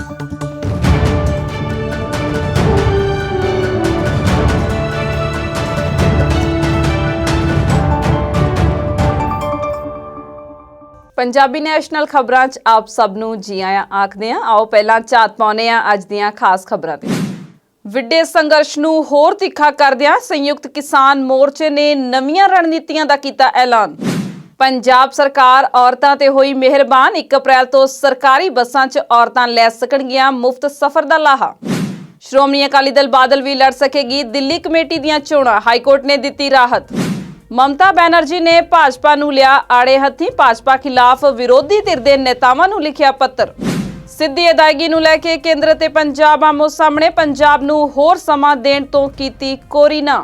Punjabi national खबरां च आप सब नूं जी आया आखदे हां। आओ पहलां झात पाउने आ अज दीआं खास खबरां ते। विड्डे संघर्ष नूं होर तिखा करदिआं संयुक्त किसान मोर्चे ने नवीआं रणनीतियां दा कीता ऐलान। पंजाब सरकार औरतां ते होई मेहरबान, 1 अप्रैल तो सरकारी बसां च औरतां लै सकणगीआं मुफ्त सफर दा लाहा। श्रोमणी अकाली दल बादल भी लड़ सकेगी दिल्ली कमेटी दीआं चोणां, हाईकोर्ट ने दित्ती राहत। ममता बैनर्जी ने भाजपा नूं लिया आड़े हत्थी, भाजपा खिलाफ विरोधी धिर दे नेतावां नूं लिखिया पत्र। सिद्धी अदायगी नूं लैके केंद्र ते पंजाब आमो सामने, पंजाब नूं होर समां देण तों कीती कोरी ना।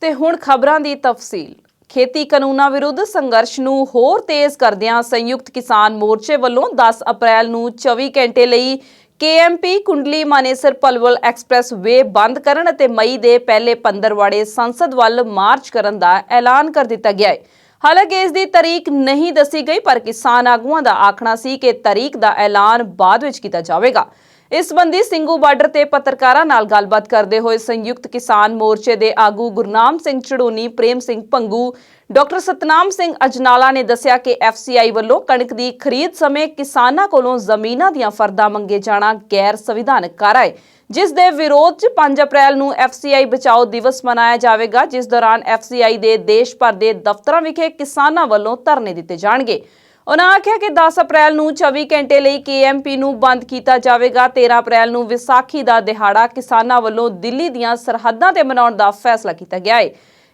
ते हुण खबरां दी तफसील। खेती कानूनां विरुद्ध संघर्ष नूं होर तेज करदिआं संयुक्त किसान मोर्चे ਵੱਲੋਂ 10 अप्रैल नूं 24 घंटे ਲਈ KMP कुंडली मानेसर पलवल एक्सप्रैस वे बंद करन ਅਤੇ मई ਦੇ ਪਹਿਲੇ ਪੰਦਰਵਾੜੇ ਸੰਸਦ ਵੱਲ ਮਾਰਚ ਕਰਨ ਦਾ ਐਲਾਨ ਕਰ ਦਿੱਤਾ ਗਿਆ ਹੈ। ਹਾਲਾਂਕਿ ਇਸ ਦੀ ਤਾਰੀਖ ਨਹੀਂ ਦੱਸੀ ਗਈ, ਪਰ ਕਿਸਾਨ ਆਗੂਆਂ ਦਾ ਆਖਣਾ ਸੀ ਕਿ ਤਾਰੀਖ ਦਾ ਐਲਾਨ ਬਾਅਦ ਵਿੱਚ ਕੀਤਾ ਜਾਵੇਗਾ। ਇਸ ਸੰਬੰਧੀ ਸਿੰਘੂ ਬਾਰਡਰ ਤੇ ਪੱਤਰਕਾਰਾਂ ਨਾਲ ਗੱਲਬਾਤ ਕਰਦੇ ਹੋਏ ਸੰਯੁਕਤ ਕਿਸਾਨ ਮੋਰਚੇ ਦੇ ਆਗੂ ਗੁਰਨਾਮ ਸਿੰਘ ਚੜੂਨੀ, ਪ੍ਰੇਮ ਸਿੰਘ ਭੰਗੂ, ਡਾਕਟਰ ਸਤਨਾਮ ਸਿੰਘ ਅਜਨਾਲਾ ਨੇ ਦੱਸਿਆ ਕਿ FCI ਵੱਲੋਂ ਕਣਕ ਦੀ ਖਰੀਦ ਸਮੇਂ ਕਿਸਾਨਾਂ ਕੋਲੋਂ ਜ਼ਮੀਨਾਂ ਦੀਆਂ ਫਰਦਾਂ ਮੰਗੇ ਜਾਣਾ ਗੈਰ ਸੰਵਿਧਾਨਕ ਕਾਰਾ ਹੈ, ਜਿਸ ਦੇ ਵਿਰੋਧ 'ਚ 5 ਅਪ੍ਰੈਲ ਨੂੰ FCI ਬਚਾਓ ਦਿਵਸ ਮਨਾਇਆ ਜਾਵੇਗਾ, ਜਿਸ ਦੌਰਾਨ FCI ਦੇ ਦੇਸ਼ ਭਰ ਦੇ ਦਫ਼ਤਰਾਂ ਵਿਖੇ ਕਿਸਾਨਾਂ ਵੱਲੋਂ ਧਰਨੇ ਦਿੱਤੇ ਜਾਣਗੇ। उन्होंने आख्या कि 10 अप्रैल ਨੂੰ 24 ਘੰਟੇ ਲਈ KMP ਨੂੰ ਬੰਦ ਕੀਤਾ ਜਾਵੇਗਾ। 13 ਅਪ੍ਰੈਲ ਨੂੰ ਵਿਸਾਖੀ ਦਾ ਦਿਹਾੜਾ ਕਿਸਾਨਾਂ ਵੱਲੋਂ ਦਿੱਲੀ ਦੀਆਂ ਸਰਹੱਦਾਂ ਤੇ ਮਨਾਉਣ ਦਾ ਫੈਸਲਾ ਕੀਤਾ ਗਿਆ ਹੈ।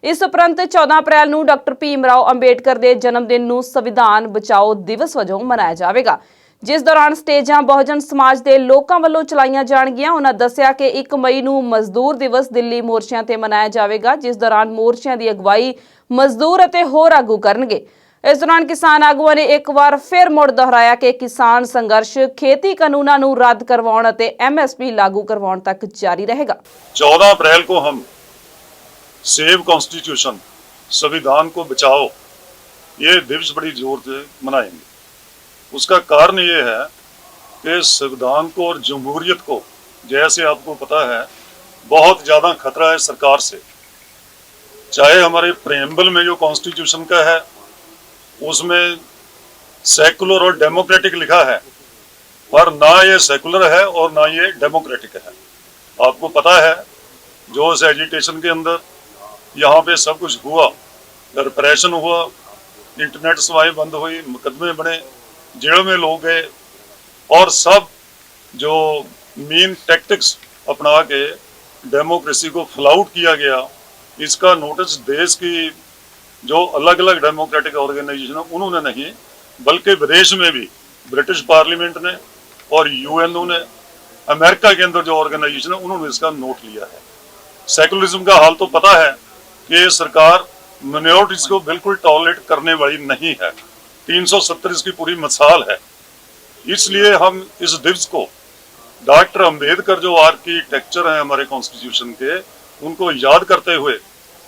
ਇਸ ਉਪਰੰਤ 14 ਅਪ੍ਰੈਲ ਨੂੰ ਡਾਕਟਰ ਭੀਮ ਰਾਓ ਅੰਬੇਡਕਰ ਦੇ ਜਨਮ ਦਿਨ ਨੂੰ ਸੰਵਿਧਾਨ ਬਚਾਓ ਦਿਵਸ ਵਜੋਂ ਮਨਾਇਆ ਜਾਵੇਗਾ, ਜਿਸ ਦੌਰਾਨ ਸਟੇਜਾਂ ਬਹੁਜਨ ਸਮਾਜ ਦੇ ਲੋਕਾਂ ਵੱਲੋਂ ਚਲਾਈਆਂ ਜਾਣਗੀਆਂ। ਉਹਨਾਂ ਦੱਸਿਆ ਕਿ 1 ਮਈ ਨੂੰ ਮਜ਼ਦੂਰ ਦਿਵਸ ਦਿੱਲੀ ਮੋਰਚਿਆਂ ਤੇ ਮਨਾਇਆ ਜਾਵੇਗਾ, ਜਿਸ ਦੌਰਾਨ ਮੋਰਚਿਆਂ ਦੀ ਅਗਵਾਈ ਮਜ਼ਦੂਰ ਅਤੇ ਹੋਰ ਆਗੂ ਕਰਨਗੇ। इस दौरान किसान आगुआं ने एक बार फिर मुड़ दोहराया कि किसान संघर्ष खेती कानूनों को रद्द करवाउण अते MSP लागू करवाउण तक जारी रहेगा। 14 अप्रैल को हम सेव कॉन्स्टिट्यूशन, संविधान को बचाओ, ये दिवस बड़ी जोर से मनाएंगे। उसका कारण ये है कि संविधान को और जमहूरियत को, जैसे आपको पता है, बहुत ज़्यादा खतरा है सरकार से। चाहे हमारे प्रेम्बल में जो कॉन्स्टिट्यूशन का है उसमें सेकुलर और डेमोक्रेटिक लिखा है, पर ना ये सेकुलर है और ना ये डेमोक्रेटिक है। आपको पता है जो इस एजिटेशन के अंदर यहाँ पे सब कुछ हुआ, रिप्रेशन हुआ, इंटरनेट सेवाएं बंद हुई, मुकदमे बने, जेलों में लोग गए और सब जो मीन टैक्टिक्स अपना के डेमोक्रेसी को फ्लाउट किया गया, इसका नोटिस देश की जो अलग अलग डेमोक्रेटिक ऑर्गेनाइजेशन है उन्होंने नहीं, बल्कि विदेश में भी ब्रिटिश पार्लियामेंट ने और UNO ने, अमेरिका के अंदर जो ऑर्गेनाइजेशन है उन्होंने इसका नोट लिया है। सेकुलरिज्म का हाल तो पता है कि सरकार माइनॉरिटीज को बिल्कुल टॉलरेट करने वाली नहीं है। 370 इसकी पूरी मिसाल है। इसलिए हम इस दिवस को डॉक्टर अम्बेडकर जो आर्किटेक्चर हैं हमारे कॉन्स्टिट्यूशन के, उनको याद करते हुए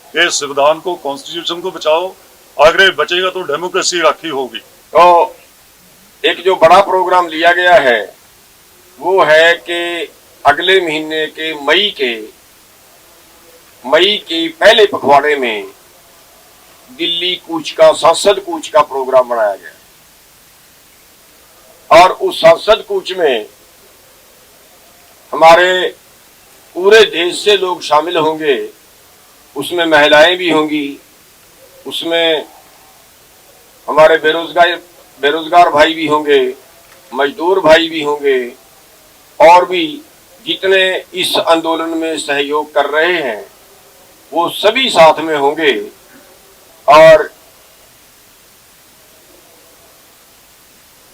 कि संविधान को, कॉन्स्टिट्यूशन को बचाओ, अगर बचेगा तो डेमोक्रेसी राखी होगी। तो एक जो बड़ा प्रोग्राम लिया गया है वो है कि अगले महीने के मई के पहले पखवाड़े में दिल्ली कूच का, संसद कूच का प्रोग्राम बनाया गया और उस संसद कूच में हमारे पूरे देश से लोग शामिल होंगे। उसमें महिलाएं भी होंगी, उसमें हमारे बेरोजगार भाई भी होंगे, मजदूर भाई भी होंगे और भी जितने इस आंदोलन में सहयोग कर रहे हैं वो सभी साथ में होंगे। और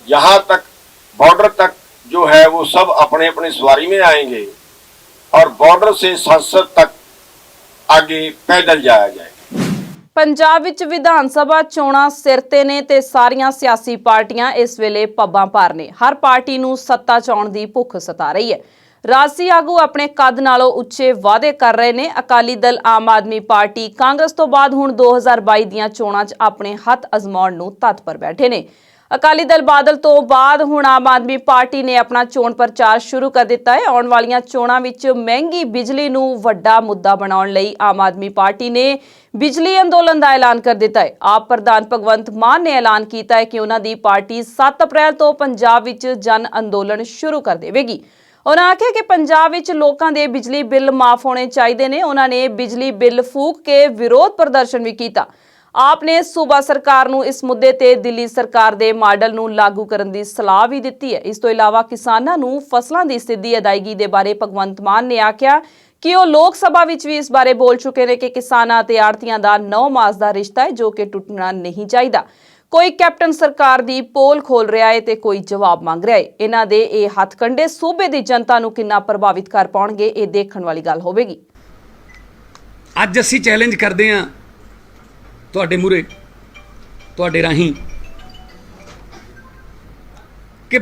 यहाँ तक बॉर्डर तक जो है वो सब अपने अपने सवारी में आएंगे और बॉर्डर से संसद तक आगे पैदल जाया जाए। पंजाब विच विधान सभा चोणां सिर ते ने ते सारियां सियासी पार्टियां इस वेले पब्बां भार ने। हर पार्टी नूं सत्ता चाउण दी भुख सता रही है। राजसी आगू अपने कद नालों उच्चे वादे कर रहे ने। अकाली दल, आम आदमी पार्टी, कांग्रेस तो बाद हुण 2022 दीयां चोणां 'च अपने हथ अजमाउण नूं तत्पर बैठे ने। ਅਕਾਲੀ ਦਲ ਬਾਦਲ ਤੋਂ ਬਾਅਦ ਹੁਣ ਆਮ ਆਦਮੀ ਪਾਰਟੀ ਨੇ ਆਪਣਾ ਚੋਣ ਪ੍ਰਚਾਰ ਸ਼ੁਰੂ ਕਰ ਦਿੱਤਾ ਹੈ। ਆਉਣ ਵਾਲੀਆਂ ਚੋਣਾਂ ਵਿੱਚ ਮਹਿੰਗੀ ਬਿਜਲੀ ਨੂੰ ਵੱਡਾ ਮੁੱਦਾ ਬਣਾਉਣ ਲਈ ਆਮ ਆਦਮੀ ਪਾਰਟੀ ਨੇ ਬਿਜਲੀ ਅੰਦੋਲਨ ਦਾ ਐਲਾਨ ਕਰ ਦਿੱਤਾ ਹੈ। ਆਪ ਪ੍ਰਧਾਨ ਭਗਵੰਤ ਮਾਨ ਨੇ ਐਲਾਨ ਕੀਤਾ ਹੈ ਕਿ ਉਹਨਾਂ ਦੀ ਪਾਰਟੀ 7 ਅਪ੍ਰੈਲ ਤੋਂ ਪੰਜਾਬ ਵਿੱਚ ਜਨ ਅੰਦੋਲਨ ਸ਼ੁਰੂ ਕਰ ਦੇਵੇਗੀ। ਉਹਨਾਂ ਆਖਿਆ ਕਿ ਪੰਜਾਬ ਵਿੱਚ ਲੋਕਾਂ ਦੇ ਬਿਜਲੀ ਬਿੱਲ ਮਾਫ ਹੋਣੇ ਚਾਹੀਦੇ ਨੇ। ਉਹਨਾਂ ਨੇ ਬਿਜਲੀ ਬਿੱਲ ਫੂਕ ਕੇ ਵਿਰੋਧ ਪ੍ਰਦਰਸ਼ਨ ਵੀ ਕੀਤਾ। ਆਪ ਨੇ ਸੂਬਾ ਸਰਕਾਰ ਨੂੰ ਇਸ ਮੁੱਦੇ ਤੇ ਦਿੱਲੀ ਸਰਕਾਰ ਦੇ ਮਾਡਲ ਨੂੰ ਲਾਗੂ ਕਰਨ ਦੀ ਸਲਾਹ ਵੀ ਦਿੱਤੀ ਹੈ। ਇਸ ਤੋਂ ਇਲਾਵਾ ਕਿਸਾਨਾਂ ਨੂੰ ਫਸਲਾਂ ਦੀ ਸਿੱਧੀ ਅਦਾਇਗੀ ਦੇ ਬਾਰੇ ਭਗਵੰਤ ਮਾਨ ਨੇ ਆਖਿਆ ਕਿ ਉਹ ਲੋਕ ਸਭਾ ਵਿੱਚ ਵੀ ਇਸ ਬਾਰੇ ਬੋਲ ਚੁੱਕੇ ਨੇ ਕਿ ਕਿਸਾਨਾਂ ਤੇ ਆੜ੍ਹਤੀਆਂ ਦਾ 9 ਮਾਸ ਦਾ ਰਿਸ਼ਤਾ ਹੈ ਜੋ ਕਿ ਟੁੱਟਣਾ ਨਹੀਂ ਚਾਹੀਦਾ। ਕੋਈ ਕੈਪਟਨ ਸਰਕਾਰ ਦੀ ਪੋਲ ਖੋਲ ਰਿਹਾ ਹੈ ਤੇ ਕੋਈ ਜਵਾਬ ਮੰਗ ਰਿਹਾ ਹੈ। ਇਹਨਾਂ ਦੇ ਇਹ ਹੱਥਕੰਡੇ ਸੂਬੇ ਦੀ ਜਨਤਾ ਨੂੰ ਕਿੰਨਾ ਪ੍ਰਭਾਵਿਤ ਕਰ ਪਾਉਣਗੇ, ਇਹ ਦੇਖਣ ਵਾਲੀ ਗੱਲ ਹੋਵੇਗੀ। ਅੱਜ ਅਸੀਂ ਚੈਲੰਜ ਕਰਦੇ ਹਾਂ ਤੁਹਾਡੇ ਮੂਹਰੇ, ਤੁਹਾਡੇ ਰਾਹੀਂ, ਕਿ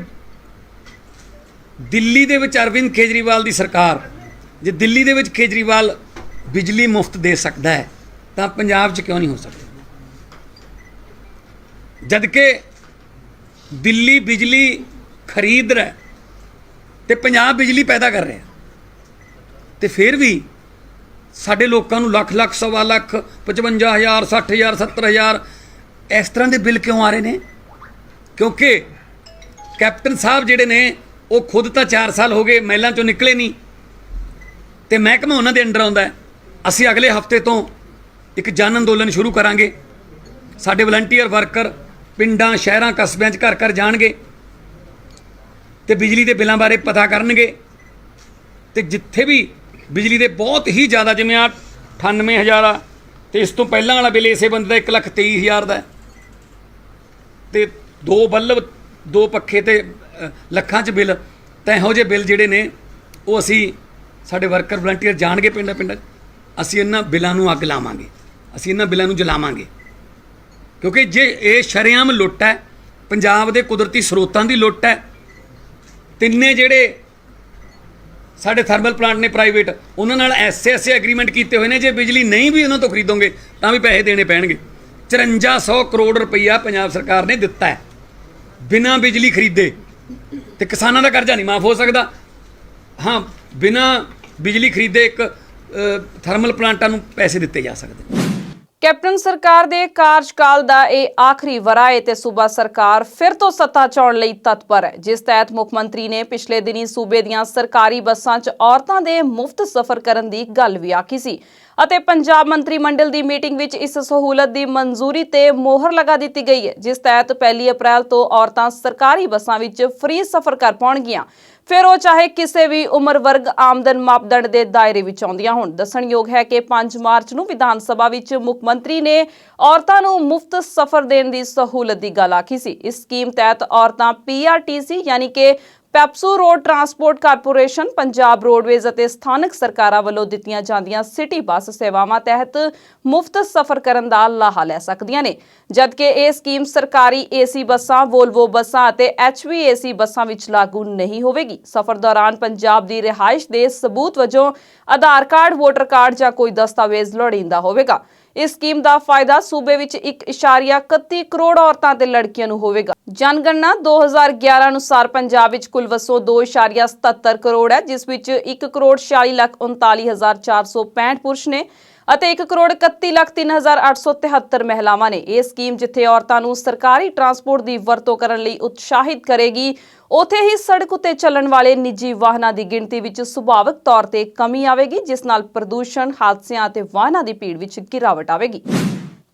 ਦਿੱਲੀ ਦੇ ਵਿੱਚ ਅਰਵਿੰਦ ਕੇਜਰੀਵਾਲ ਦੀ ਸਰਕਾਰ, ਜੇ ਦਿੱਲੀ ਦੇ ਵਿੱਚ ਕੇਜਰੀਵਾਲ ਬਿਜਲੀ ਮੁਫਤ ਦੇ ਸਕਦਾ ਹੈ ਤਾਂ ਪੰਜਾਬ 'ਚ ਕਿਉਂ ਨਹੀਂ ਹੋ ਸਕਦਾ? ਜਦ ਕਿ ਦਿੱਲੀ ਬਿਜਲੀ ਖਰੀਦ ਰਿਹਾ ਤੇ ਪੰਜਾਬ ਬਿਜਲੀ ਪੈਦਾ ਕਰ ਰਿਹਾ, ਤੇ ਫਿਰ ਵੀ ਸਾਡੇ ਲੋਕਾਂ ਨੂੰ ਲੱਖ ਲੱਖ, ਸਵਾ ਲੱਖ, 55,000, 60,000, 70,000 ਇਸ ਤਰ੍ਹਾਂ ਦੇ ਬਿੱਲ ਕਿਉਂ ਆ ਰਹੇ ਨੇ? ਕਿਉਂਕਿ ਕੈਪਟਨ ਸਾਹਿਬ ਜਿਹੜੇ ਨੇ ਉਹ ਖੁਦ ਤਾਂ 4 ਸਾਲ ਹੋ ਗਏ ਮਹਿਲਾਂ 'ਚੋਂ ਨਿਕਲੇ ਨਹੀਂ, ਤੇ ਮਹਿਕਮਾ ਉਹਨਾਂ ਦੇ ਅੰਡਰ ਆਉਂਦਾ ਹੈ। ਅਸੀਂ ਅਗਲੇ ਹਫਤੇ ਤੋਂ ਇੱਕ ਜਨ ਅੰਦੋਲਨ ਸ਼ੁਰੂ ਕਰਾਂਗੇ। ਸਾਡੇ ਵਲੰਟੀਅਰ ਵਰਕਰ ਪਿੰਡਾਂ, ਸ਼ਹਿਰਾਂ, ਕਸਬਿਆਂ 'ਚ ਘਰ ਘਰ ਜਾਣਗੇ ਤੇ ਬਿਜਲੀ ਦੇ ਬਿੱਲਾਂ ਬਾਰੇ ਪਤਾ ਕਰਨਗੇ। ਤੇ ਜਿੱਥੇ ਵੀ ਬਿਜਲੀ ਦੇ ਬਹੁਤ ਹੀ ਜ਼ਿਆਦਾ, ਜਿਵੇਂ ਆ 98,000 ਆ, ਤੇ ਇਸ ਤੋਂ ਪਹਿਲਾਂ ਵਾਲਾ ਬਿੱਲ ਇਸੇ ਬੰਦੇ ਦਾ 1,23,000 ਦਾ ਹੈ, ਤੇ 2 ਬੱਲਬ, 2 ਪੱਖੇ ਤੇ ਲੱਖਾਂ 'ਚ ਬਿੱਲ। ਤਾਂ ਇਹੋ ਜਿਹੇ ਬਿੱਲ ਜਿਹੜੇ ਨੇ ਉਹ ਅਸੀਂ, ਸਾਡੇ ਵਰਕਰ ਵਲੰਟੀਅਰ ਜਾਣਗੇ ਪਿੰਡਾਂ ਪਿੰਡਾਂ 'ਚ, ਅਸੀਂ ਇਹਨਾਂ ਬਿੱਲਾਂ ਨੂੰ ਅੱਗ ਲਾਵਾਂਗੇ, ਅਸੀਂ ਇਹਨਾਂ ਬਿੱਲਾਂ ਨੂੰ ਜਲਾਵਾਂਗੇ। ਕਿਉਂਕਿ ਜੇ ਇਹ ਸ਼ਰੇਆਮ ਲੁੱਟ ਹੈ, ਪੰਜਾਬ ਦੇ ਕੁਦਰਤੀ ਸਰੋਤਾਂ ਦੀ ਲੁੱਟ ਹੈ। ਤਿੰਨੇ ਜਿਹੜੇ ਸਾਡੇ ਥਰਮਲ ਪਲਾਂਟ ਨੇ ਪ੍ਰਾਈਵੇਟ, ਉਹਨਾਂ ਨਾਲ ਐਸੇ ਐਗਰੀਮੈਂਟ ਕੀਤੇ ਹੋਏ ਨੇ, ਜੇ ਬਿਜਲੀ ਨਹੀਂ ਵੀ ਉਹਨਾਂ ਤੋਂ ਖਰੀਦੋਗੇ ਤਾਂ ਵੀ ਪੈਸੇ ਦੇਣੇ ਪੈਣਗੇ। 5400 ਕਰੋੜ ਰੁਪਈਆ ਪੰਜਾਬ ਸਰਕਾਰ ਨੇ ਦਿੱਤਾ ਹੈ ਬਿਨਾਂ ਬਿਜਲੀ ਖਰੀਦੇ, ਤੇ ਕਿਸਾਨਾਂ ਦਾ ਕਰਜ਼ਾ ਨਹੀਂ ਮਾਫ ਹੋ ਸਕਦਾ। ਹਾਂ, ਬਿਨਾਂ ਬਿਜਲੀ ਖਰੀਦੇ ਇੱਕ ਥਰਮਲ ਪਲਾਂਟਾਂ ਨੂੰ ਪੈਸੇ ਦਿੱਤੇ ਜਾ ਸਕਦੇ। ਕੈਪਟਨ ਸਰਕਾਰ ਦੇ ਕਾਰਜਕਾਲ ਦਾ ਇਹ ਆਖਰੀ ਵਰ੍ਹਾ ਹੈ ਤੇ ਸੂਬਾ ਸਰਕਾਰ ਫਿਰ ਤੋਂ ਸੱਤਾ ਚਾਉਣ ਲਈ ਤਤਪਰ ਹੈ, ਜਿਸ ਤਹਿਤ ਮੁੱਖ ਮੰਤਰੀ ਨੇ ਪਿਛਲੇ ਦਿਨੀ ਸੂਬੇ ਦੀਆਂ ਸਰਕਾਰੀ ਬੱਸਾਂ 'ਚ ਔਰਤਾਂ ਦੇ ਮੁਫਤ ਸਫ਼ਰ ਕਰਨ ਦੀ ਗੱਲ ਵੀ ਆਖੀ ਸੀ ਅਤੇ ਪੰਜਾਬ ਮੰਤਰੀ ਮੰਡਲ ਦੀ ਮੀਟਿੰਗ ਵਿੱਚ ਇਸ ਸਹੂਲਤ ਦੀ ਮਨਜ਼ੂਰੀ ਤੇ ਮੋਹਰ ਲਗਾ ਦਿੱਤੀ ਗਈ ਹੈ, ਜਿਸ ਤਹਿਤ 1 ਅਪ੍ਰੈਲ ਤੋਂ ਔਰਤਾਂ ਸਰਕਾਰੀ ਬੱਸਾਂ ਵਿੱਚ ਫ੍ਰੀ ਸਫ਼ਰ ਕਰ ਪਾਉਣਗੀਆਂ। ਫਿਰ ਉਹ ਚਾਹੇ ਕਿਸੇ ਵੀ ਉਮਰ ਵਰਗ, ਆਮਦਨ ਮਾਪਦੰਡ ਦੇ ਦਾਇਰੇ ਵਿੱਚ ਆਉਂਦੀਆਂ ਹੋਣ। ਦੱਸਣਯੋਗ ਹੈ ਕਿ 5 ਮਾਰਚ ਨੂੰ ਵਿਧਾਨ ਸਭਾ ਵਿੱਚ ਮੁੱਖ ਮੰਤਰੀ ਨੇ ਔਰਤਾਂ ਨੂੰ ਮੁਫਤ ਸਫ਼ਰ ਦੇਣ ਦੀ ਸਹੂਲਤ ਦੀ ਗੱਲ ਆਖੀ ਸੀ। ਇਸ ਸਕੀਮ ਤਹਿਤ ਔਰਤਾਂ PRTC ਯਾਨੀ ਕਿ PEPSU road transport corporation, Punjab roadways ਅਤੇ ਸਥਾਨਕ ਸਰਕਾਰਾਂ ਵੱਲੋਂ ਦਿੱਤੀਆਂ ਜਾਂਦੀਆਂ ਸਿਟੀ ਬੱਸ ਸੇਵਾਵਾਂ ਤਹਿਤ ਮੁਫਤ ਸਫ਼ਰ ਕਰਨ ਦਾ ਲਾਹਾ ਲੈ ਸਕਦੀਆਂ ਨੇ, ਜਦਕਿ ਇਹ ਸਕੀਮ ਸਰਕਾਰੀ AC ਬੱਸਾਂ, ਵੋਲਵੋ ਬੱਸਾਂ ਅਤੇ HVAC ਬੱਸਾਂ ਵਿੱਚ ਲਾਗੂ ਨਹੀਂ ਹੋਵੇਗੀ। ਸਫ਼ਰ ਦੌਰਾਨ ਪੰਜਾਬ ਦੀ ਰਿਹਾਇਸ਼ ਦੇ ਸਬੂਤ ਵਜੋਂ ਆਧਾਰ ਕਾਰਡ, ਵੋਟਰ ਕਾਰਡ ਜਾਂ ਕੋਈ ਦਸਤਾਵੇਜ਼ ਲੋੜੀਂਦਾ ਹੋਵੇਗਾ। ਇਸ ਸਕੀਮ ਦਾ ਫਾਇਦਾ ਸੂਬੇ ਵਿੱਚ 1.31 ਕਰੋੜ ਔਰਤਾਂ ਤੇ ਲੜਕੀਆਂ ਨੂੰ ਹੋਵੇਗਾ। ਜਨਗਣਨਾ 2011 ਅਨੁਸਾਰ ਪੰਜਾਬ ਵਿੱਚ ਕੁੱਲ ਵਸੋਂ 2.77 ਕਰੋੜ ਹੈ, ਜਿਸ ਵਿੱਚ 1,46,39,465 ਪੁਰਸ਼ ਨੇ ਅਤੇ 1,31,03,873 ਮਹਿਲਾਵਾਂ ਨੇ। ਇਹ ਸਕੀਮ ਜਿੱਥੇ ਔਰਤਾਂ ਨੂੰ ਸਰਕਾਰੀ ਟਰਾਂਸਪੋਰਟ ਦੀ ਵਰਤੋਂ ਕਰਨ ਲਈ ਉਤਸ਼ਾਹਿਤ ਕਰੇਗੀ, ਉੱਥੇ ਹੀ ਸੜਕ ਉੱਤੇ ਚੱਲਣ ਵਾਲੇ ਨਿੱਜੀ ਵਾਹਨਾਂ ਦੀ ਗਿਣਤੀ ਵਿੱਚ ਸੁਭਾਵਿਕ ਤੌਰ ਤੇ ਕਮੀ ਆਵੇਗੀ, ਜਿਸ ਨਾਲ ਪ੍ਰਦੂਸ਼ਣ, ਹਾਦਸਿਆਂ ਅਤੇ ਵਾਹਨਾਂ ਦੀ ਭੀੜ ਵਿੱਚ ਗਿਰਾਵਟ ਆਵੇਗੀ।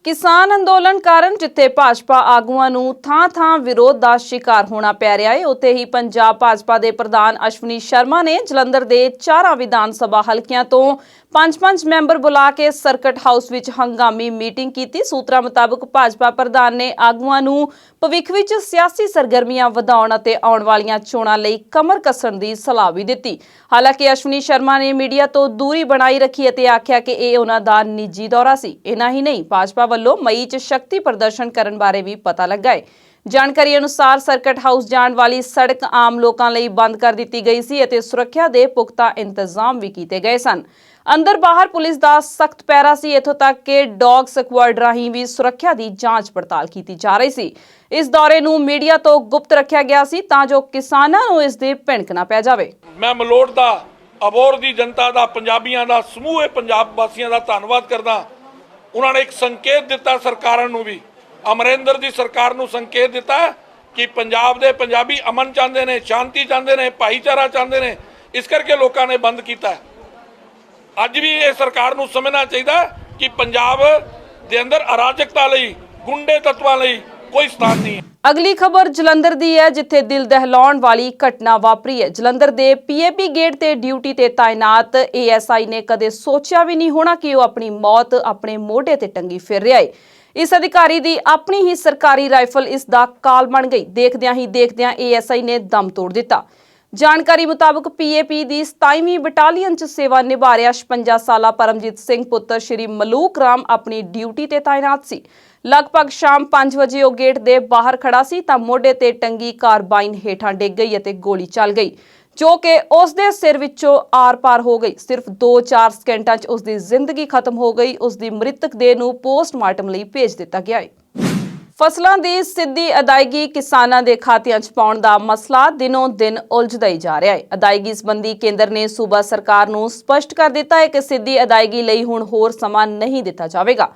ਕਿਸਾਨ ਅੰਦੋਲਨ ਕਾਰਨ ਜਿੱਥੇ ਭਾਜਪਾ ਆਗੂਆਂ ਨੂੰ ਥਾਂ-ਥਾਂ ਵਿਰੋਧ ਦਾ ਸ਼ਿਕਾਰ ਹੋਣਾ ਪੈ ਰਿਹਾ ਹੈ, ਉੱਥੇ ਹੀ ਪੰਜਾਬ ਭਾਜਪਾ ਦੇ ਪ੍ਰਧਾਨ ਅਸ਼ਵਨੀ ਸ਼ਰਮਾ ਨੇ ਜਲੰਧਰ ਦੇ 4 ਵਿਧਾਨ ਸਭਾ ਹਲਕਿਆਂ ਤੋਂ 5 ਮੈਂਬਰ ਬੁਲਾ ਕੇ ਸਰਕਟ ਹਾਊਸ ਵਿੱਚ ਹੰਗਾਮੀ ਮੀਟਿੰਗ ਕੀਤੀ। ਸੂਤਰਾਂ ਮੁਤਾਬਕ ਭਾਜਪਾ ਪ੍ਰਧਾਨ ਨੇ ਆਗੂਆਂ ਨੂੰ ਭਵਿੱਖ ਵਿੱਚ ਸਿਆਸੀ ਸਰਗਰਮੀਆਂ ਵਧਾਉਣ ਅਤੇ ਆਉਣ ਵਾਲੀਆਂ ਚੋਣਾਂ ਲਈ ਕਮਰ ਕੱਸਣ ਦੀ ਸਲਾਹ ਵੀ ਦਿੱਤੀ। ਹਾਲਾਂਕਿ ਅਸ਼ਵਨੀ ਸ਼ਰਮਾ ਨੇ ਮੀਡੀਆ ਤੋਂ ਦੂਰੀ ਬਣਾਈ ਰੱਖੀ ਅਤੇ ਆਖਿਆ ਕਿ ਇਹ ਉਹਨਾਂ ਦਾ ਨਿੱਜੀ ਦੌਰਾ ਸੀ। ਇਨਾ ਹੀ ਨਹੀਂ, ਭਾਜਪਾ ਵੱਲੋਂ ਮਈ 'ਚ ਸ਼ਕਤੀ ਪ੍ਰਦਰਸ਼ਨ ਕਰਨ ਬਾਰੇ ਵੀ ਪਤਾ ਲੱਗਾ ਹੈ। ਜਾਣਕਾਰੀ ਅਨੁਸਾਰ ਸਰਕਟ ਹਾਊਸ ਜਾਣ ਵਾਲੀ ਸੜਕ ਆਮ ਲੋਕਾਂ ਲਈ ਬੰਦ ਕਰ ਦਿੱਤੀ ਗਈ ਸੀ ਅਤੇ ਸੁਰੱਖਿਆ ਦੇ ਪੁਖਤਾ ਇੰਤਜ਼ਾਮ ਵੀ ਕੀਤੇ ਗਏ ਸਨ। ਅੰਦਰ ਬਾਹਰ ਪੁਲਿਸ ਦਾ ਸਖਤ ਪਹਿਰਾ ਸੀ, ਇੱਥੋਂ ਤੱਕ ਕਿ ਡੌਗ ਸਕੁਆਡ ਰਾਹੀਂ ਵੀ ਸੁਰੱਖਿਆ ਦੀ ਜਾਂਚ ਪੜਤਾਲ ਕੀਤੀ ਜਾ ਰਹੀ ਸੀ। ਇਸ ਦੌਰੇ ਨੂੰ ਮੀਡੀਆ ਤੋਂ ਗੁਪਤ ਰੱਖਿਆ ਗਿਆ ਸੀ ਤਾਂ ਜੋ ਕਿਸਾਨਾਂ ਨੂੰ ਇਸ ਦੀ ਭਿਣਕ ਨਾ ਪੈ ਜਾਵੇ। ਮੈਂ ਮਲੋਟ ਦਾ ਅਬੋਹਰ ਦੀ ਜਨਤਾ ਦਾ, ਪੰਜਾਬੀਆਂ ਦਾ, ਸਮੂਹ ਪੰਜਾਬ ਵਾਸੀਆਂ ਦਾ ਧੰਨਵਾਦ ਕਰਦਾ। ਉਹਨਾਂ ਨੇ ਇੱਕ ਸੰਕੇਤ ਦਿੱਤਾ ਸਰਕਾਰਾਂ ਨੂੰ ਵੀ, ਅਮਰਿੰਦਰ ਦੀ ਸਰਕਾਰ ਨੂੰ ਸੰਕੇਤ ਦਿੱਤਾ ਕਿ ਪੰਜਾਬ ਦੇ ਪੰਜਾਬੀ ਅਮਨ ਚਾਹੁੰਦੇ ਨੇ, ਸ਼ਾਂਤੀ ਚਾਹੁੰਦੇ ਨੇ, ਭਾਈਚਾਰਾ ਚਾਹੁੰਦੇ ਨੇ, ਇਸ ਕਰਕੇ ਲੋਕਾਂ ਨੇ ਬੰਦ ਕੀਤਾ। ਅੱਜ ਵੀ ਇਹ ਸਰਕਾਰ ਨੂੰ ਸਮਝਣਾ ਚਾਹੀਦਾ ਕਿ ਪੰਜਾਬ ਦੇ ਅੰਦਰ ਅਰਾਜਕਤਾ ਲਈ, ਗੁੰਡੇ ਤੱਤਵਾਂ ਲਈ ਕੋਈ ਸਥਾਨ ਨਹੀਂ ਹੈ। ਅਗਲੀ ਖਬਰ ਜਲੰਧਰ ਦੀ ਹੈ, ਜਿੱਥੇ ਦਿਲ ਦਹਿਲਾਉਣ ਵਾਲੀ ਘਟਨਾ ਵਾਪਰੀ ਹੈ। ਜਲੰਧਰ ਦੇ ਪੀਏਪੀ ਗੇਟ ਤੇ ਡਿਊਟੀ ਤੇ ਤਾਇਨਾਤ ਏਐਸਆਈ ਨੇ ਕਦੇ ਸੋਚਿਆ ਵੀ ਨਹੀਂ ਹੋਣਾ ਕਿ ਉਹ ਆਪਣੀ ਮੌਤ ਆਪਣੇ ਮੋਢੇ ਤੇ ਟੰਗੀ ਫਿਰ ਰਿਹਾ ਹੈ। ਇਸ ਅਧਿਕਾਰੀ ਦੀ ਆਪਣੀ ਹੀ ਸਰਕਾਰੀ ਰਾਈਫਲ ਇਸ ਦਾ ਕਾਲ ਬਣ ਗਈ। ਦੇਖਦਿਆਂ ਹੀ ਦੇਖਦਿਆਂ ਏਐਸਆਈ ਨੇ ਦਮ ਤੋੜ ਦਿੱਤਾ। ਜਾਣਕਾਰੀ ਮੁਤਾਬਕ ਪੀਏਪੀ ਦੀ 27ਵੀਂ ਬਟਾਲੀਅਨ 'ਚ ਸੇਵਾ ਨਿਭਾ ਰਿਹਾ 56 ਸਾਲਾ ਪਰਮਜੀਤ ਸਿੰਘ ਪੁੱਤਰ ਸ਼੍ਰੀ ਮਲੂਕ ਰਾਮ ਆਪਣੀ ਡਿਊਟੀ ਤੇ ਤਾਇਨਾਤ ਸੀ। ਲਗਭਗ ਸ਼ਾਮ 5 ਵਜੇ ਉਹ ਗੇਟ ਦੇ ਬਾਹਰ ਖੜਾ ਸੀ ਤਾਂ ਮੋਢੇ ਤੇ ਟੰਗੀ ਕਾਰਬਾਈਨ ਹੇਠਾਂ ਡਿੱਗ ਗਈ ਅਤੇ ਗੋਲੀ ਚੱਲ ਗਈ, ਜੋ ਕਿ ਉਸ ਦੇ ਸਿਰ ਵਿੱਚੋਂ ਆਰ-ਪਾਰ ਹੋ ਗਈ। ਸਿਰਫ 2-4 ਸਕਿੰਟਾਂ 'ਚ ਉਸ ਦੀ ਜ਼ਿੰਦਗੀ ਖਤਮ ਹੋ ਗਈ। ਉਸ ਦੀ ਮ੍ਰਿਤਕ ਦੇਹ ਨੂੰ ਪੋਸਟਮਾਰਟਮ ਲਈ ਭੇਜ ਦਿੱਤਾ ਗਿਆ ਹੈ। ਫਸਲਾਂ ਦੀ ਸਿੱਧੀ ਅਦਾਇਗੀ ਕਿਸਾਨਾਂ ਦੇ ਖਾਤਿਆਂ 'ਚ ਪਾਉਣ ਦਾ ਮਸਲਾ ਦਿਨੋਂ ਦਿਨ ਉਲਝਦਾ ਹੀ ਜਾ ਰਿਹਾ ਹੈ। ਅਦਾਇਗੀ ਸੰਬੰਧੀ ਕੇਂਦਰ ਨੇ ਸੂਬਾ ਸਰਕਾਰ ਨੂੰ ਸਪਸ਼ਟ ਕਰ ਦਿੱਤਾ ਹੈ ਕਿ ਸਿੱਧੀ ਅਦਾਇਗੀ ਲਈ ਹੁਣ ਹੋਰ ਸਮਾਂ ਨਹੀਂ ਦਿੱਤਾ ਜਾਵੇਗਾ।